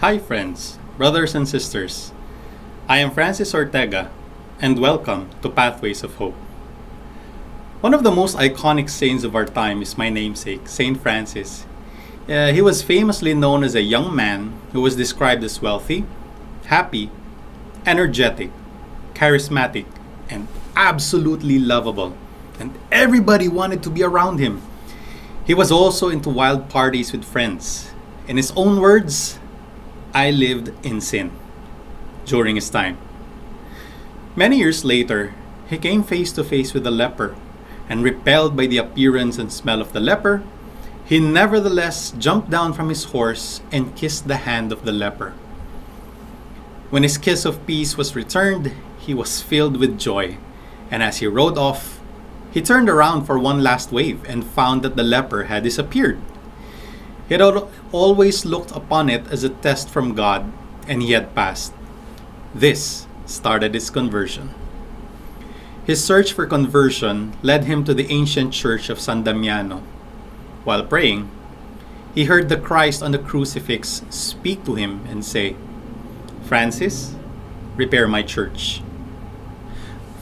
Hi, friends, brothers, and sisters. I am Francis Ortega, and welcome to Pathways of Hope. One of the most iconic saints of our time is my namesake, Saint Francis. He was famously known as a young man who was described as wealthy, happy, energetic, charismatic, and absolutely lovable. And everybody wanted to be around him. He was also into wild parties with friends. In his own words, I lived in sin during his time. Many years later, he came face to face with a leper, and repelled by the appearance and smell of the leper, he nevertheless jumped down from his horse and kissed the hand of the leper. When his kiss of peace was returned, he was filled with joy, and as he rode off, he turned around for one last wave and found that the leper had disappeared. He had always looked upon it as a test from God, and he had passed. This started his conversion. His search for conversion led him to the ancient church of San Damiano. While praying, he heard the Christ on the crucifix speak to him and say, "Francis, repair my church."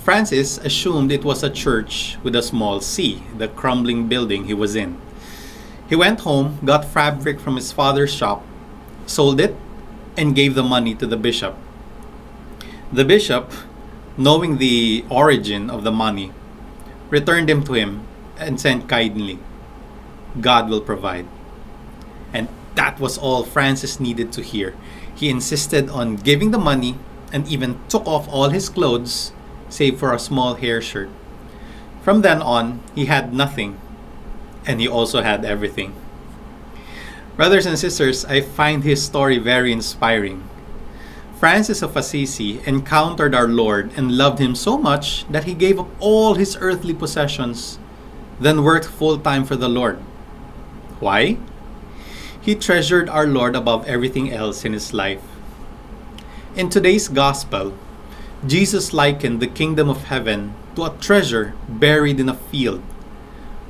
Francis assumed it was a church with a small c, the crumbling building he was in. He went home, got fabric from his father's shop, sold it, and gave the money to the bishop. The bishop, knowing the origin of the money, returned him to him and said kindly, "God will provide." And that was all Francis needed to hear. He insisted on giving the money and even took off all his clothes, save for a small hair shirt. From then on, he had nothing, and he also had everything. Brothers and sisters, I find his story very inspiring. Francis of Assisi encountered our Lord and loved him so much that he gave up all his earthly possessions, then worked full-time for the Lord. Why? He treasured our Lord above everything else in his life. In today's gospel, Jesus likened the kingdom of heaven to a treasure buried in a field,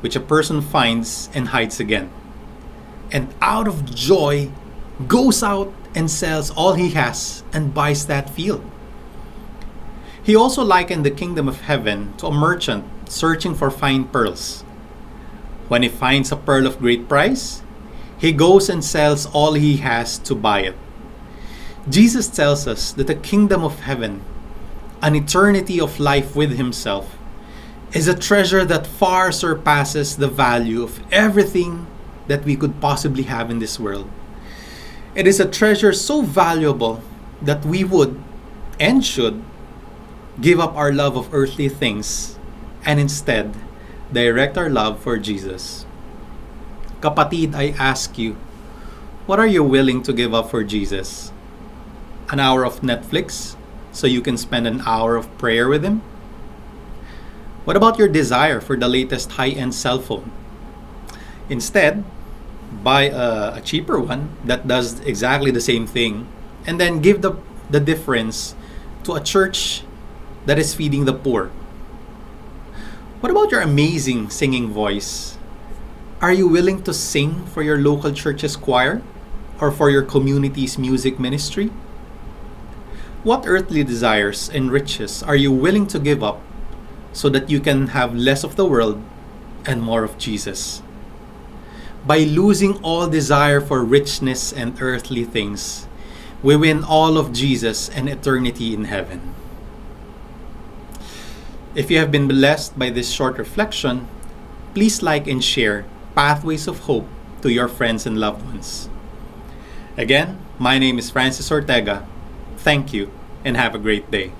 which a person finds and hides again, and out of joy goes out and sells all he has and buys that field. He also likened the kingdom of heaven to a merchant searching for fine pearls. When he finds a pearl of great price, he goes and sells all he has to buy it. Jesus tells us that the kingdom of heaven, an eternity of life with himself, is a treasure that far surpasses the value of everything that we could possibly have in this world. It is a treasure so valuable that we would and should give up our love of earthly things and instead direct our love for Jesus. Kapatid, I ask you, what are you willing to give up for Jesus? An hour of Netflix so you can spend an hour of prayer with him? What about your desire for the latest high-end cell phone? Instead, buy a cheaper one that does exactly the same thing and then give the difference to a church that is feeding the poor. What about your amazing singing voice? Are you willing to sing for your local church's choir or for your community's music ministry? What earthly desires and riches are you willing to give up so that you can have less of the world and more of Jesus? By losing all desire for richness and earthly things, we win all of Jesus and eternity in heaven. If you have been blessed by this short reflection, please like and share Pathways of Hope to your friends and loved ones. Again, my name is Francis Ortega. Thank you and have a great day.